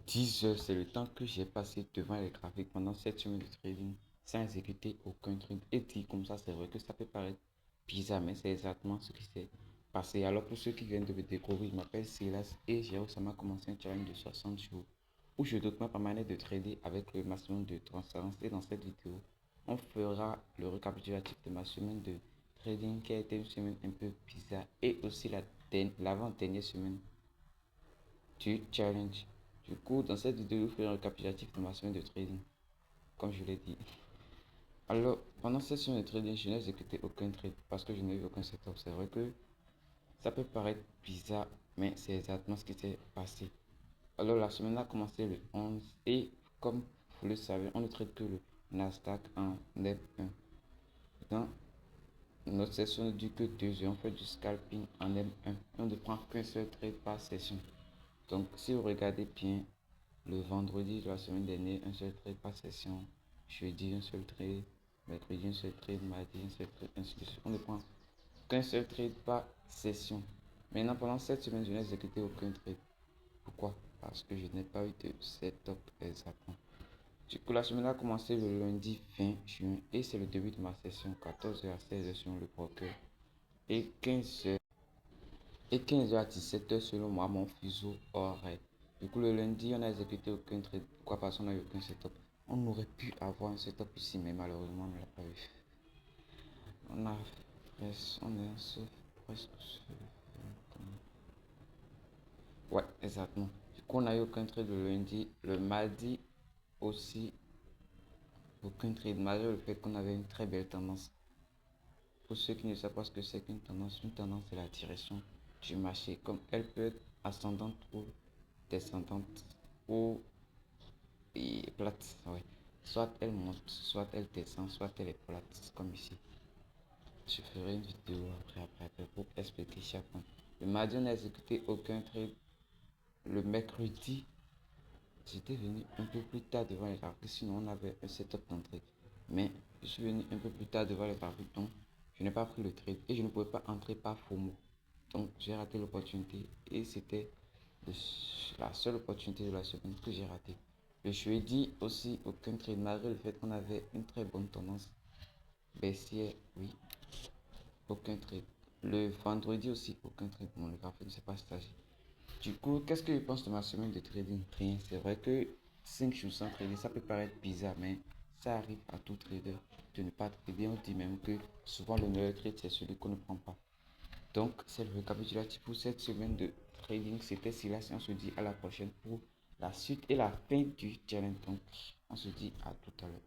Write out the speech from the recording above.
10 heures, c'est le temps que j'ai passé devant les graphiques pendant 7 semaines de trading sans exécuter aucun truc. Et dit comme ça, c'est vrai que ça peut paraître bizarre, mais c'est exactement ce qui s'est passé. Alors pour ceux qui viennent de me découvrir, je m'appelle Silas et j'ai récemment commencé un challenge de 60 jours où je documente ma manière de trader avec le maximum de transparence. Et dans cette vidéo, on fera le récapitulatif de ma semaine de trading qui a été une semaine un peu bizarre et aussi l'avant-dernière semaine du challenge. Du coup, dans cette vidéo, je ferai un récapitulatif de ma semaine de trading, comme je l'ai dit. Alors, pendant cette semaine de trading, je n'ai exécuté aucun trade parce que je n'ai eu aucun setup. C'est vrai que ça peut paraître bizarre, mais c'est exactement ce qui s'est passé. Alors, la semaine a commencé le 11 et comme vous le savez, on ne traite que le Nasdaq en M1. Dans notre session ne dure que 2 heures, on fait du scalping en M1 et on ne prend qu'un seul trade par session. Donc, si vous regardez bien, le vendredi de la semaine dernière, un seul trade par session. Jeudi, un seul trade. Mercredi, un seul trade. Mardi, un seul trade. Ainsi de suite. On ne prend qu'un seul trade par session. Maintenant, pendant cette semaine, je n'ai exécuté aucun trade. Pourquoi? Parce que je n'ai pas eu de setup exactement. Du coup, la semaine a commencé le lundi 20 juin et c'est le début de ma session 14h à 16h sur le broker et 15h à 17h selon moi mon fuseau horaire. Du coup, le lundi, on a exécuté aucun trade. Pourquoi? Parce qu'on n'a eu aucun setup. On aurait pu avoir un setup ici, mais malheureusement, on ne l'a pas eu. On a presque, on est presque sur. Ouais, exactement. Du coup, on n'a eu aucun trade le lundi. Le mardi aussi, aucun trade, malgré le fait qu'on avait une très belle tendance. Pour ceux qui ne savent pas ce que c'est qu'une tendance, c'est la direction du marché. Comme elle peut être ascendante ou descendante ou plate. Ouais. Soit elle monte, soit elle descend, soit elle est plate, comme ici. Je ferai une vidéo après pour expliquer chaque point. Le mardi, on n'a exécuté aucun trade. Le mercredi, j'étais venu un peu plus tard devant les graphiques, sinon on avait un setup d'entrée. Mais je suis venu un peu plus tard devant les graphiques, donc je n'ai pas pris le trade et je ne pouvais pas entrer par FOMO. Donc j'ai raté l'opportunité et c'était la seule opportunité de la semaine que j'ai raté. Le jeudi aussi, aucun trade, malgré le fait qu'on avait une très bonne tendance baissière, oui, aucun trade. Le vendredi aussi, aucun trade. Bon, le graphique ne s'est pas stagé. Du coup, qu'est-ce que je pense de ma semaine de trading? Rien. C'est vrai que 5 jours sans trader, ça peut paraître bizarre, mais ça arrive à tout trader de ne pas trader. On dit même que souvent le meilleur trade, c'est celui qu'on ne prend pas. Donc, c'est le récapitulatif pour cette semaine de trading. C'était Silas et on se dit à la prochaine pour la suite et la fin du challenge. Donc, on se dit à tout à l'heure.